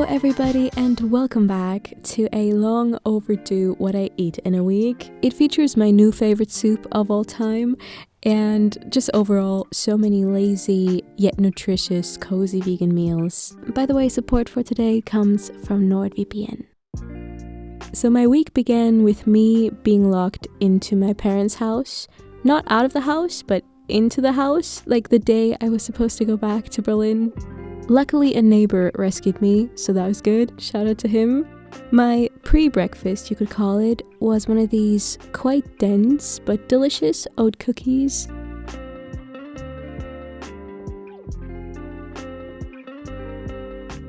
everybody, and welcome back to a long overdue What I Eat in a Week. It features my new favorite soup of all time, and just overall so many lazy yet nutritious cozy vegan meals. By the way, support for today comes from NordVPN. So my week began with me being locked into my parents' house. Not out of the house, but into the house, like the day I was supposed to go back to Berlin. Luckily, a neighbor rescued me, so that was good. Shout out to him. My pre-breakfast, you could call it, was one of these quite dense but delicious oat cookies.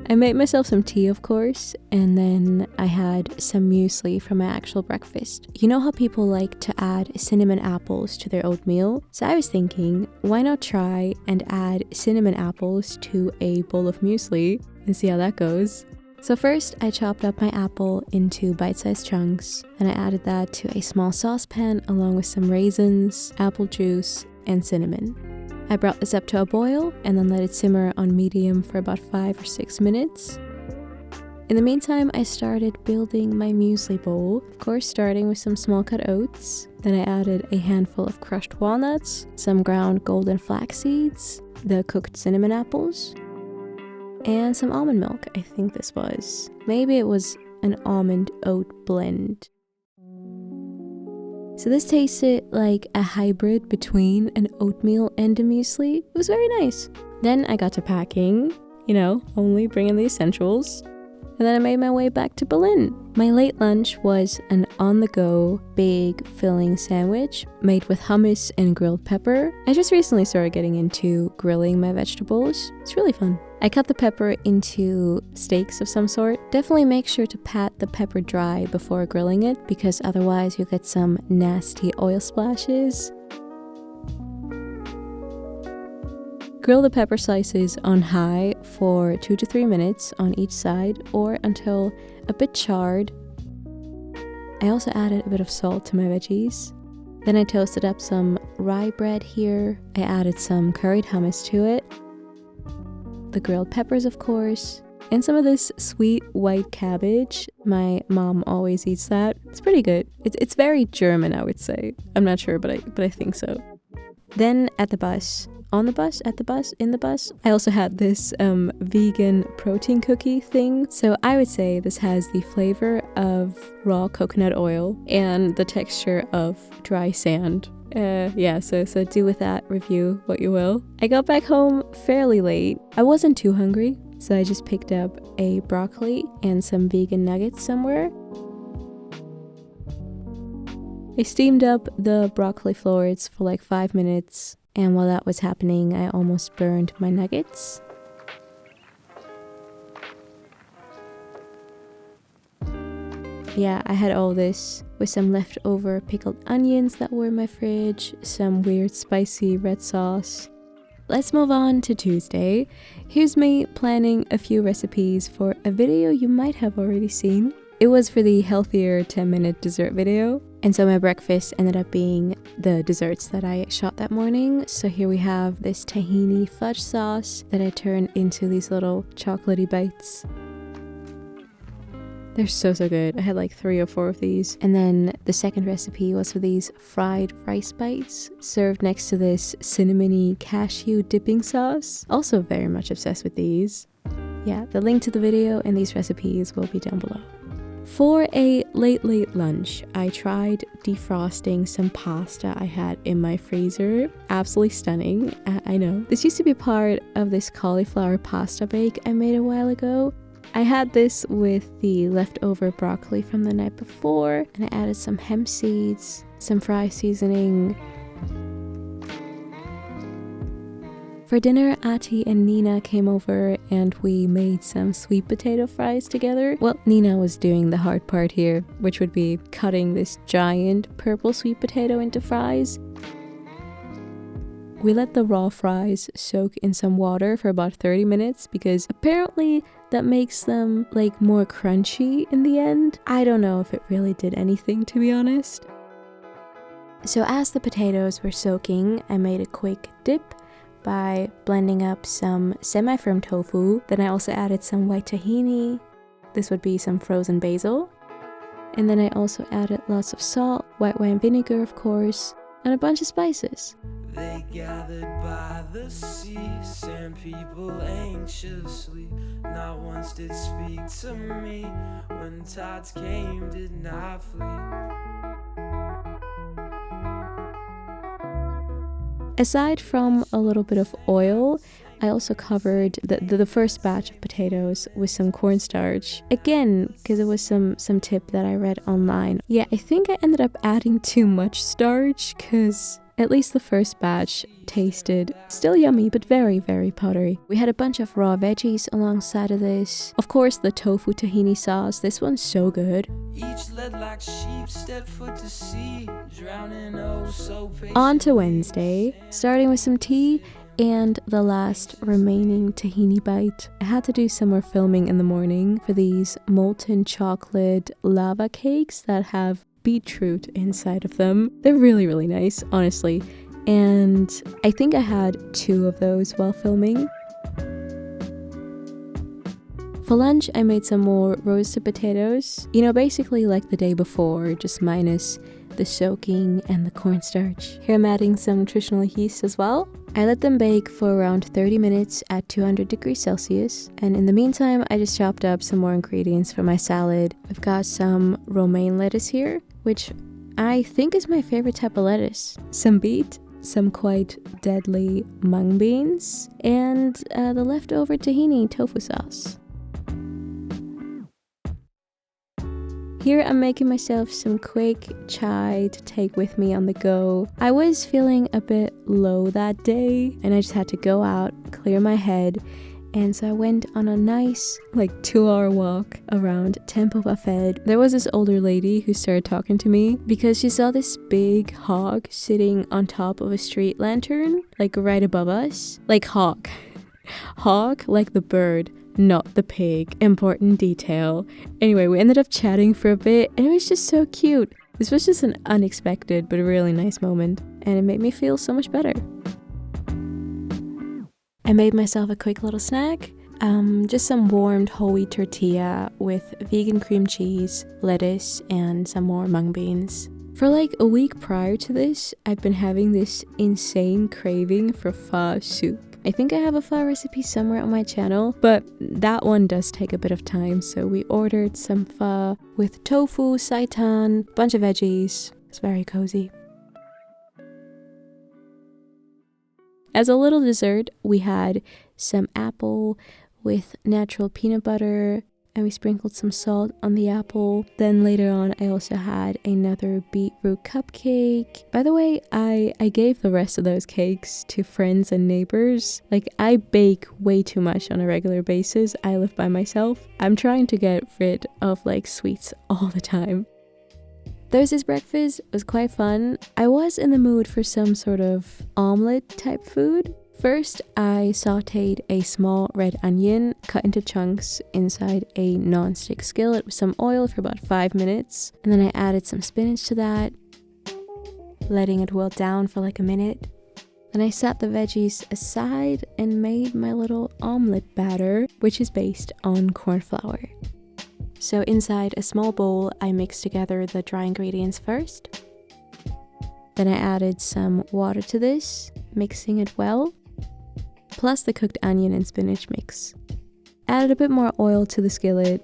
I made myself some tea, of course, and then I had some muesli for my actual breakfast. You know how people like to add cinnamon apples to their oatmeal? So I was thinking, why not try and add cinnamon apples to a bowl of muesli and see how that goes? So first, I chopped up my apple into bite-sized chunks, and I added that to a small saucepan along with some raisins, apple juice, and cinnamon. I brought this up to a boil and then let it simmer on medium for about 5 or 6 minutes. In the meantime, I started building my muesli bowl, of course starting with some small cut oats. Then I added a handful of crushed walnuts, some ground golden flax seeds, the cooked cinnamon apples, and some almond milk, I think this was. Maybe it was an almond oat blend. So this tasted like a hybrid between an oatmeal and a muesli. It was very nice. Then I got to packing, only bringing the essentials. And then I made my way back to Berlin. My late lunch was an on-the-go, big, filling sandwich made with hummus and grilled pepper. I just recently started getting into grilling my vegetables. It's really fun. I cut the pepper into steaks of some sort. Definitely make sure to pat the pepper dry before grilling it, because otherwise you'll get some nasty oil splashes. Grill the pepper slices on high for 2 to 3 minutes on each side, or until a bit charred. I also added a bit of salt to my veggies. Then I toasted up some rye bread here. I added some curried hummus to it. The grilled peppers, of course, and some of this sweet white cabbage. My mom always eats that. It's pretty good. It's very German, I would say. I'm not sure, but I think so. Then at the bus, on the bus, at the bus, in the bus, I also had this vegan protein cookie thing. So I would say this has the flavor of raw coconut oil and the texture of dry sand. So do with that review what you will. I got back home fairly late. I wasn't too hungry, so I just picked up a broccoli and some vegan nuggets somewhere. I steamed up the broccoli florets for like 5 minutes, and while that was happening, I almost burned my nuggets. Yeah, I had all this with some leftover pickled onions that were in my fridge, some weird spicy red sauce. Let's move on to Tuesday. Here's me planning a few recipes for a video you might have already seen. It was for the healthier 10-minute dessert video, and so my breakfast ended up being the desserts that I shot that morning. So here we have this tahini fudge sauce that I turned into these little chocolatey bites. They're so good. I had like 3 or 4 of these. And then the second recipe was for these fried rice bites served next to this cinnamony cashew dipping sauce. Also very much obsessed with these. Yeah, the link to the video and these recipes will be down below. For a late lunch, I tried defrosting some pasta I had in my freezer. Absolutely stunning, I know. This used to be part of this cauliflower pasta bake I made a while ago. I had this with the leftover broccoli from the night before, and I added some hemp seeds, some fry seasoning. For dinner, Ati and Nina came over and we made some sweet potato fries together. Well, Nina was doing the hard part here, which would be cutting this giant purple sweet potato into fries. We let the raw fries soak in some water for about 30 minutes because apparently that makes them like more crunchy in the end. I don't know if it really did anything, to be honest. So as the potatoes were soaking, I made a quick dip by blending up some semi-firm tofu. Then I also added some white tahini, This would be some frozen basil. And then I also added lots of salt, white wine vinegar of course, and a bunch of spices. They gathered by the sea, sand people anxiously. Not once did speak to me. When tides came, did not flee. Aside from a little bit of oil, I also covered the first batch of potatoes with some cornstarch. Again, because it was some tip that I read online. Yeah, I think I ended up adding too much starch because at least the first batch tasted still yummy, but very, very powdery. We had a bunch of raw veggies alongside of this. Of course, the tofu tahini sauce. This one's so good. Each led like sheep, stepped foot to sea, drowning oh so patiently. On to Wednesday, starting with some tea and the last remaining tahini bite. I had to do some more filming in the morning for these molten chocolate lava cakes that have beetroot inside of them. They're really, really nice, honestly. And I think I had 2 of those while filming. For lunch, I made some more roasted potatoes. You know, basically like the day before, just minus the soaking and the cornstarch. Here I'm adding some nutritional yeast as well. I let them bake for around 30 minutes at 200 degrees Celsius. And in the meantime, I just chopped up some more ingredients for my salad. I've got some romaine lettuce here, which I think is my favorite type of lettuce. Some beet, some quite deadly mung beans, and the leftover tahini tofu sauce. Here I'm making myself some quick chai to take with me on the go. I was feeling a bit low that day and I just had to go out, clear my head, and so I went on a nice 2-hour walk around Temple Buffet. There was this older lady who started talking to me because she saw this big hog sitting on top of a street lantern, right above us. Hawk. Hawk like the bird, not the pig. Important detail. Anyway, we ended up chatting for a bit and it was just so cute. This was just an unexpected but a really nice moment and it made me feel so much better. I made myself a quick little snack. Just some warmed whole wheat tortilla with vegan cream cheese, lettuce, and some more mung beans. For a week prior to this, I've been having this insane craving for pho soup. I think I have a pho recipe somewhere on my channel, but that one does take a bit of time, so we ordered some pho with tofu, seitan, bunch of veggies. It's very cozy. As a little dessert, we had some apple with natural peanut butter, and we sprinkled some salt on the apple. Then later on, I also had another beetroot cupcake. By the way, I gave the rest of those cakes to friends and neighbors. I bake way too much on a regular basis. I live by myself. I'm trying to get rid of sweets all the time. Thursday's breakfast was quite fun. I was in the mood for some sort of omelette type food. First, I sauteed a small red onion cut into chunks inside a non-stick skillet with some oil for about 5 minutes. And then I added some spinach to that, letting it wilt down for a minute. Then I set the veggies aside and made my little omelette batter, which is based on corn flour. So inside a small bowl, I mixed together the dry ingredients first. Then I added some water to this, mixing it well, plus the cooked onion and spinach mix. Added a bit more oil to the skillet.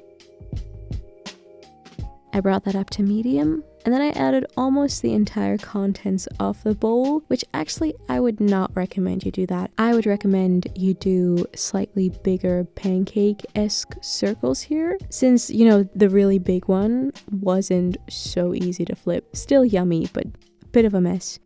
I brought that up to medium, and then I added almost the entire contents of the bowl, which actually I would not recommend you do that. I would recommend you do slightly bigger pancake-esque circles here, since, the really big one wasn't so easy to flip. Still yummy, but a bit of a mess.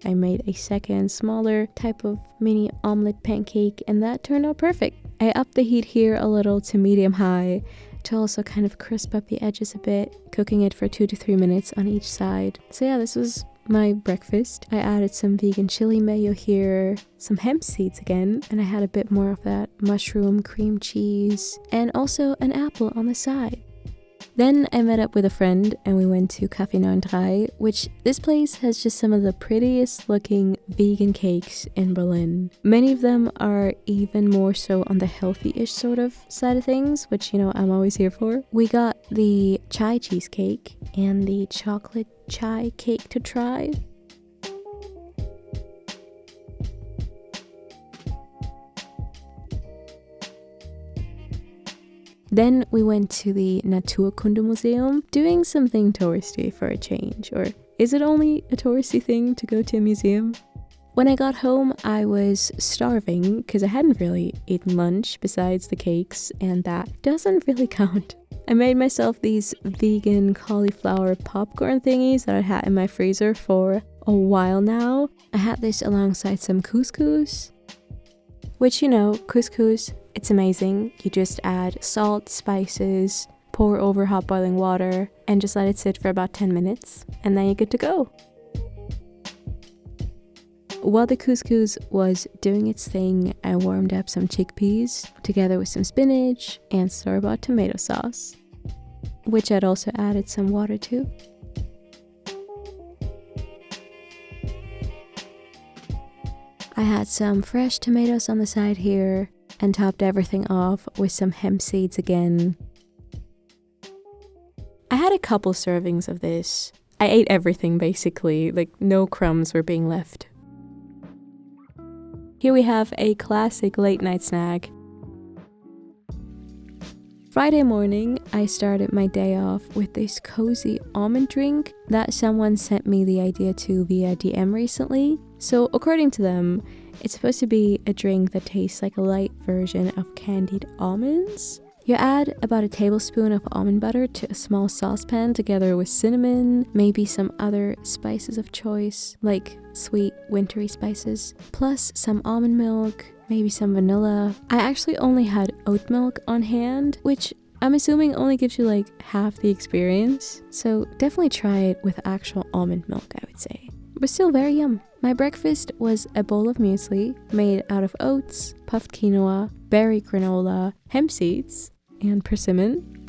I made a second, smaller type of mini omelette pancake, and that turned out perfect. I upped the heat here a little to medium-high, to also kind of crisp up the edges a bit, cooking it for 2 to 3 minutes on each side. So yeah, this was my breakfast. I added some vegan chili mayo here, some hemp seeds again, and I had a bit more of that mushroom cream cheese, and also an apple on the side. Then I met up with a friend and we went to Café 93, which this place has just some of the prettiest looking vegan cakes in Berlin. Many of them are even more so on the healthy-ish sort of side of things, which, you know, I'm always here for. We got the chai cheesecake and the chocolate chai cake to try. Then we went to the Naturkundemuseum, doing something touristy for a change. Or is it only a touristy thing to go to a museum? When I got home, I was starving because I hadn't really eaten lunch besides the cakes, and that doesn't really count. I made myself these vegan cauliflower popcorn thingies that I had in my freezer for a while now. I had this alongside some couscous, which, you know, couscous, it's amazing. You just add salt, spices, pour over hot boiling water, and just let it sit for about 10 minutes, and then you're good to go. While the couscous was doing its thing, I warmed up some chickpeas together with some spinach and store-bought tomato sauce, which I'd also added some water to. I had some fresh tomatoes on the side here and topped everything off with some hemp seeds again. I had a couple servings of this. I ate everything basically, like no crumbs were being left. Here we have a classic late night snack. Friday morning, I started my day off with this cozy almond drink that someone sent me the idea to via DM recently. So according to them, it's supposed to be a drink that tastes like a light version of candied almonds. You add about a tablespoon of almond butter to a small saucepan together with cinnamon, maybe some other spices of choice, like sweet wintry spices, plus some almond milk, maybe some vanilla. I actually only had oat milk on hand, which I'm assuming only gives you like half the experience. So definitely try it with actual almond milk, I would say. But still very yum. My breakfast was a bowl of muesli made out of oats, puffed quinoa, berry granola, hemp seeds, and persimmon.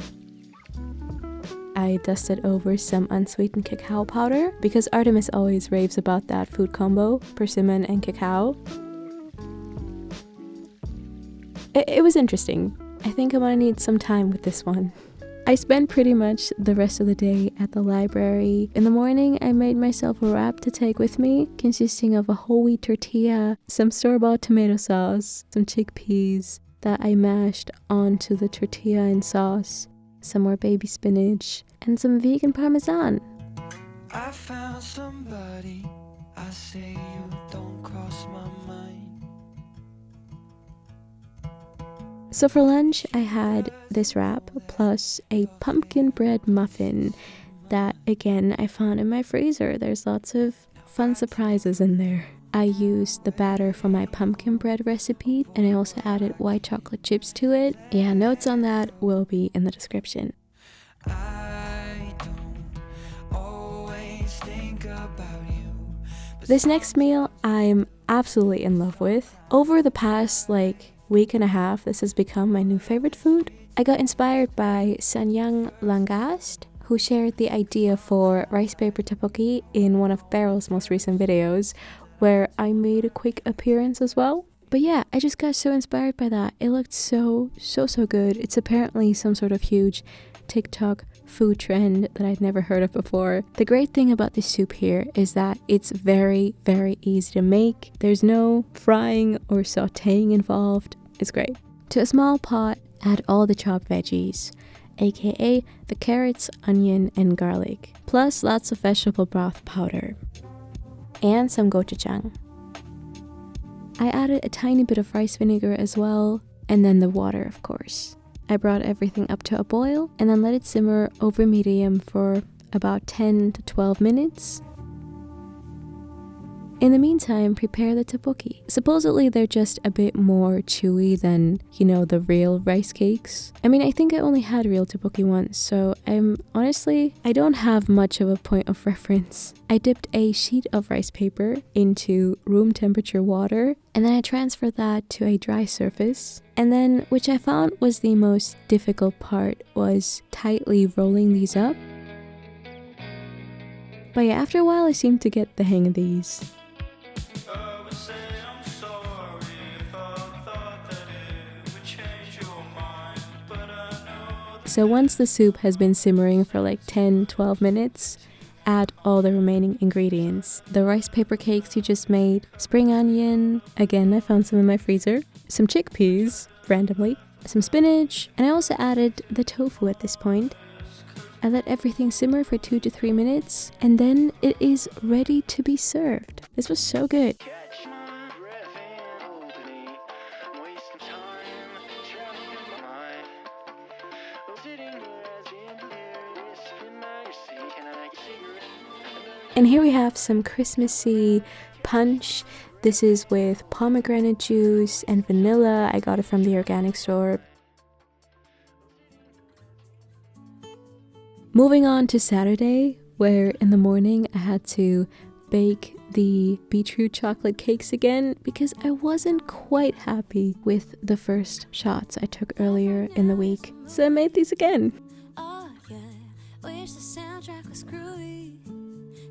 I dusted over some unsweetened cacao powder because Artemis always raves about that food combo, persimmon and cacao. It was interesting. I think I'm gonna need some time with this one. I spent pretty much the rest of the day at the library. In the morning, I made myself a wrap to take with me, consisting of a whole wheat tortilla, some store-bought tomato sauce, some chickpeas that I mashed onto the tortilla and sauce, some more baby spinach, and some vegan parmesan. I found somebody, I say you don't cross my mind. So for lunch, I had this wrap plus a pumpkin bread muffin that, again, I found in my freezer. There's lots of fun surprises in there. I used the batter for my pumpkin bread recipe, and I also added white chocolate chips to it. Yeah, notes on that will be in the description. I don't always think about you. This next meal, I'm absolutely in love with. Over the past, week and a half, this has become my new favorite food. I got inspired by Sanyang Langast, who shared the idea for Ricepaper Tteokbokki in one of Beryl's most recent videos, where I made a quick appearance as well. But yeah, I just got so inspired by that. It looked so good. It's apparently some sort of huge TikTok food trend that I'd never heard of before. The great thing about this soup here is that it's very easy to make. There's no frying or sauteing involved. It's great. To a small pot, add all the chopped veggies, aka the carrots, onion, and garlic, plus lots of vegetable broth powder, and some gochujang. I added a tiny bit of rice vinegar as well, and then the water, of course. I brought everything up to a boil and then let it simmer over medium for about 10 to 12 minutes. In the meantime, prepare the tteokbokki. Supposedly they're just a bit more chewy than, you know, the real rice cakes. I mean, I think I only had real tteokbokki once, so I don't have much of a point of reference. I dipped a sheet of rice paper into room temperature water, and then I transferred that to a dry surface. And then, which I found was the most difficult part, was tightly rolling these up. But yeah, after a while I seemed to get the hang of these. So once the soup has been simmering for like 10-12 minutes, add all the remaining ingredients. The rice paper cakes you just made, spring onion, again I found some in my freezer, some chickpeas, randomly, some spinach, and I also added the tofu at this point. I let everything simmer for 2 to 3 minutes, and then it is ready to be served. This was so good. And here we have some Christmassy punch. This is with pomegranate juice and vanilla. I got it from the organic store. Moving on to Saturday, where in the morning I had to bake the beetroot chocolate cakes again because I wasn't quite happy with the first shots I took earlier in the week. So I made these again. Oh, yeah. Wish the soundtrack was groovy.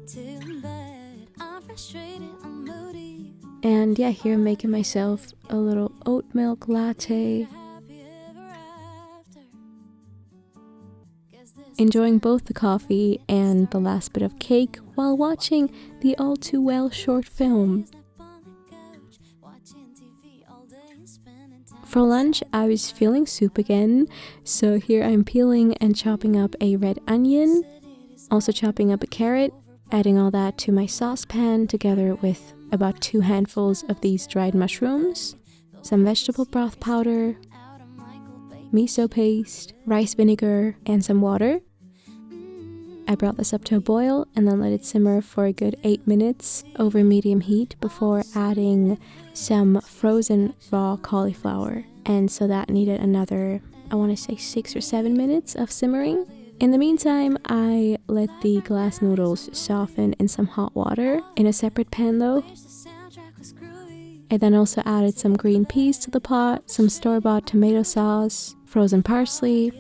Too bad I'm frustrated, I'm moody. And yeah, here I'm making myself a little oat milk latte. Enjoying both the coffee and the last bit of cake while watching the all too well short film. For lunch, I was feeling soup again, so here I'm peeling and chopping up a red onion, also chopping up a carrot, adding all that to my saucepan together with about 2 handfuls of these dried mushrooms, some vegetable broth powder, miso paste, rice vinegar, and some water. I brought this up to a boil and then let it simmer for a good 8 minutes over medium heat before adding some frozen raw cauliflower. And so that needed another, I want to say 6 or 7 minutes of simmering. In the meantime, I let the glass noodles soften in some hot water in a separate pan though. I then also added some green peas to the pot, some store-bought tomato sauce, frozen parsley,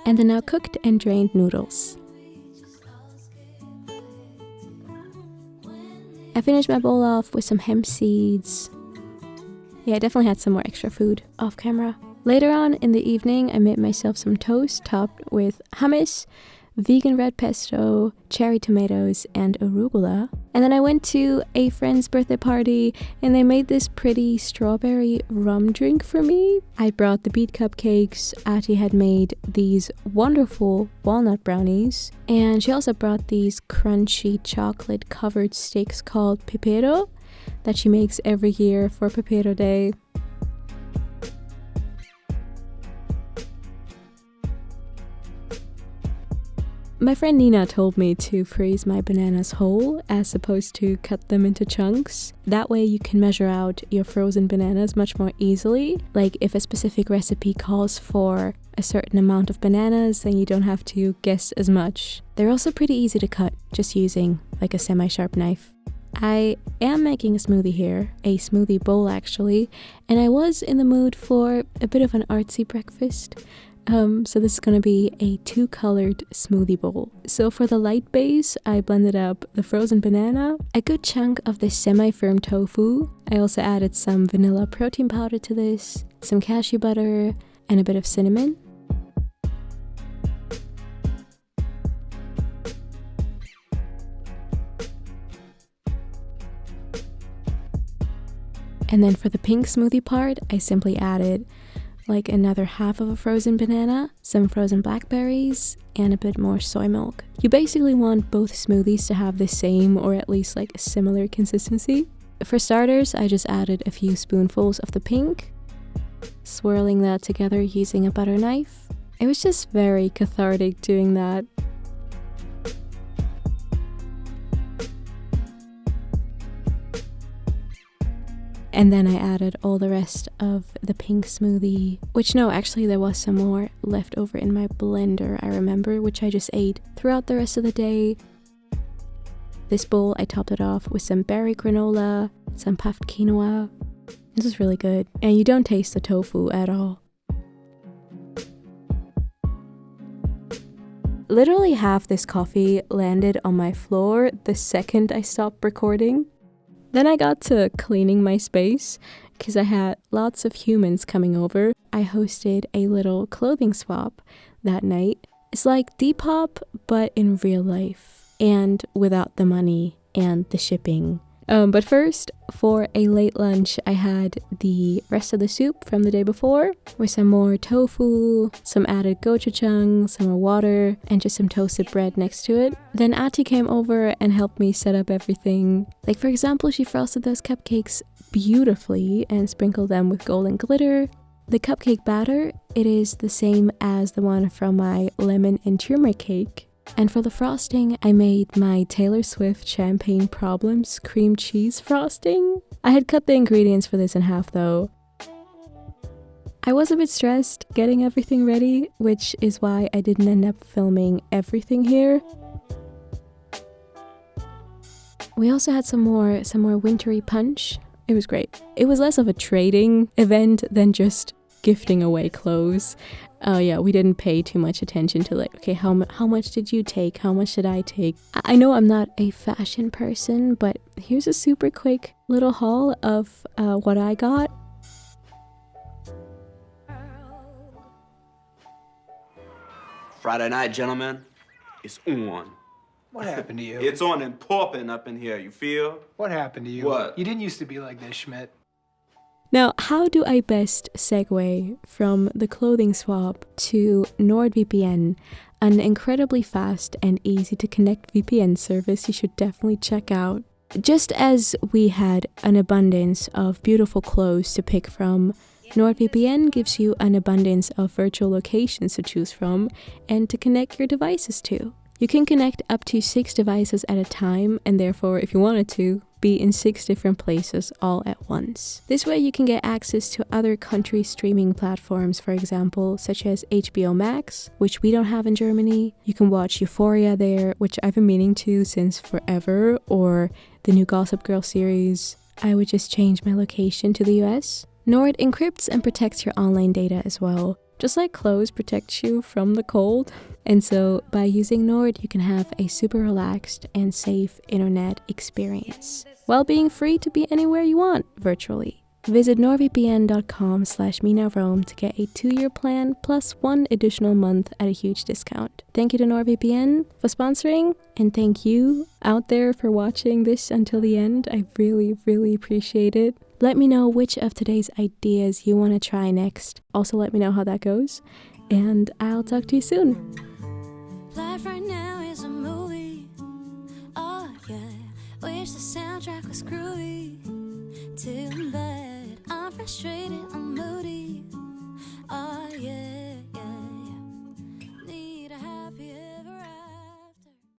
and the now cooked and drained noodles. I finished my bowl off with some hemp seeds. Yeah, I definitely had some more extra food off camera. Later on in the evening, I made myself some toast topped with hummus, vegan red pesto, cherry tomatoes, and arugula. And then I went to a friend's birthday party and they made this pretty strawberry rum drink for me. I brought the beet cupcakes. Ati had made these wonderful walnut brownies. And she also brought these crunchy chocolate covered sticks called pepero that she makes every year for Pepero Day. My friend Nina told me to freeze my bananas whole as opposed to cut them into chunks. That way you can measure out your frozen bananas much more easily. Like if a specific recipe calls for a certain amount of bananas, then you don't have to guess as much. They're also pretty easy to cut, just using like a semi-sharp knife. I am making a smoothie here, a smoothie bowl actually, and I was in the mood for a bit of an artsy breakfast. So this is going to be a 2-colored smoothie bowl. So for the light base, I blended up the frozen banana, a good chunk of the semi-firm tofu. I also added some vanilla protein powder to this, some cashew butter, and a bit of cinnamon. And then for the pink smoothie part, I simply added like another half of a frozen banana, some frozen blackberries, and a bit more soy milk. You basically want both smoothies to have the same or at least like a similar consistency. For starters, I just added a few spoonfuls of the pink, swirling that together using a butter knife. It was just very cathartic doing that. And then I added all the rest of the pink smoothie, which no, actually there was some more left over in my blender, I remember, which I just ate throughout the rest of the day. This bowl, I topped it off with some berry granola, some puffed quinoa. This is really good, and you don't taste the tofu at all. Literally half this coffee landed on my floor the second I stopped recording. Then I got to cleaning my space because I had lots of humans coming over. I hosted a little clothing swap that night. It's like Depop, but in real life and without the money and the shipping. But first, for a late lunch, I had the rest of the soup from the day before with some more tofu, some added gochujang, some more water, and just some toasted bread next to it. Then Ati came over and helped me set up everything. Like, for example, she frosted those cupcakes beautifully and sprinkled them with golden glitter. The cupcake batter, it is the same as the one from my lemon and turmeric cake. And for the frosting, I made my Taylor Swift Champagne Problems cream cheese frosting. I had cut the ingredients for this in half though. I was a bit stressed getting everything ready, which is why I didn't end up filming everything here. We also had some more wintry punch. It was great. It was less of a trading event than just gifting away clothes. Oh yeah, we didn't pay too much attention to like, okay, how much did you take? How much did I take? I know I'm not a fashion person, but here's a super quick little haul of what I got. Friday night, gentlemen, it's on. What happened to you? It's on and popping up in here, you feel? What happened to you? What? You didn't used to be like this, Schmidt. Now, how do I best segue from the clothing swap to NordVPN, an incredibly fast and easy to connect VPN service you should definitely check out? Just as we had an abundance of beautiful clothes to pick from, NordVPN gives you an abundance of virtual locations to choose from and to connect your devices to. You can connect up to 6 devices at a time, and therefore, if you wanted to, be in 6 different places all at once. This way you can get access to other country streaming platforms, for example, such as HBO Max, which we don't have in Germany. You can watch Euphoria there, which I've been meaning to since forever, or the new Gossip Girl series. I would just change my location to the US. Nord encrypts and protects your online data as well, just like clothes protect you from the cold. And so by using Nord, you can have a super relaxed and safe internet experience, while being free to be anywhere you want virtually. Visit nordvpn.com/MinaRome to get a 2-year plan plus 1 additional month at a huge discount. Thank you to NordVPN for sponsoring, and thank you out there for watching this until the end. I really, really appreciate it. Let me know which of today's ideas you want to try next. Also let me know how that goes, and I'll talk to you soon. Life right now is a movie. Oh yeah, wish the soundtrack was groovy. Too bad I'm frustrated.